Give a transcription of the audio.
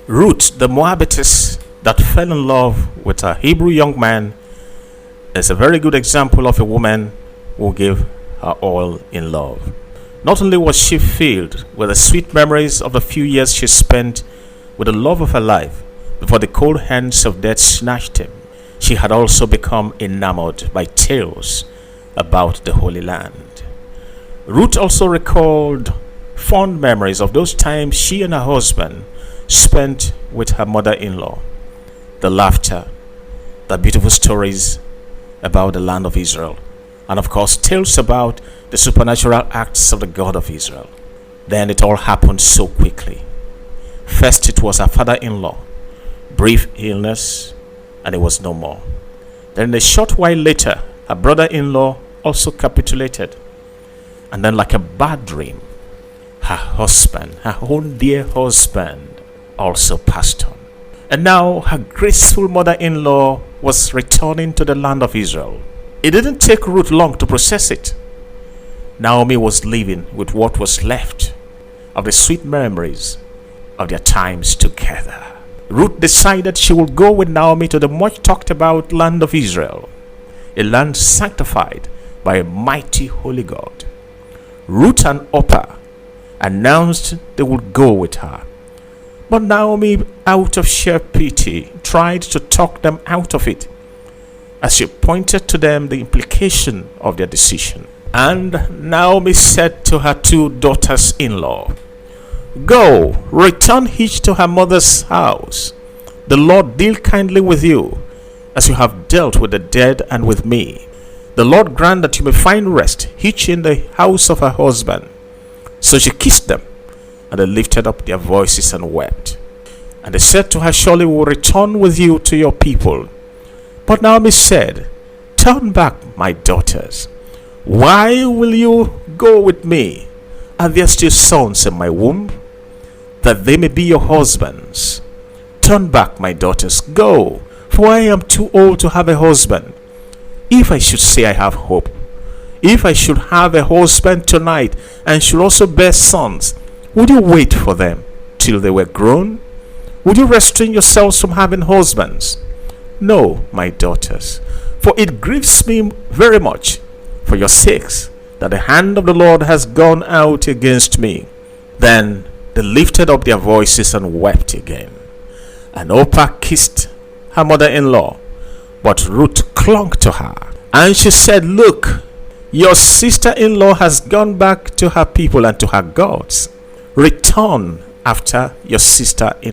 Ruth, the Moabitess that fell in love with a Hebrew young man, is a very good example of a woman who gave her all in love. Not only was she filled with the sweet memories of the few years she spent with the love of her life before the cold hands of death snatched him, she had also become enamored by tales about the Holy Land. Ruth also recalled fond memories of those times she and her husband spent with her mother-in-law, the laughter, the beautiful stories about the land of Israel, and of course tales about the supernatural acts of the God of Israel. Then it all happened so quickly. First it was her father-in-law, brief illness, and he was no more. Then a short while later, her brother-in-law also capitulated. And then like a bad dream, her husband, her own dear husband, also passed on. And now her graceful mother-in-law was returning to the land of Israel. It didn't take Ruth long to process it. Naomi was living with what was left of the sweet memories of their times together. Ruth decided she would go with Naomi to the much talked about land of Israel, a land sanctified by a mighty holy God. Ruth and Orpah announced they would go with her. But Naomi, out of sheer pity, tried to talk them out of it as she pointed to them the implication of their decision. And Naomi said to her two daughters-in-law, "Go, return each to her mother's house. The Lord deal kindly with you, as you have dealt with the dead and with me. The Lord grant that you may find rest, each in the house of her husband." So she kissed them, and they lifted up their voices and wept. And they said to her, "Surely we will return with you to your people." But Naomi said, "Turn back, my daughters. Why will you go with me? Are there still sons in my womb, that they may be your husbands? Turn back, my daughters, go, for I am too old to have a husband. If I should say I have hope, if I should have a husband tonight and should also bear sons, would you wait for them till they were grown? Would you restrain yourselves from having husbands? No, my daughters, for it grieves me very much for your sakes that the hand of the Lord has gone out against me." Then they lifted up their voices and wept again. And Orpah kissed her mother-in-law, but Ruth clung to her. And she said, "Look, your sister-in-law has gone back to her people and to her gods. Return after your sister-in-law."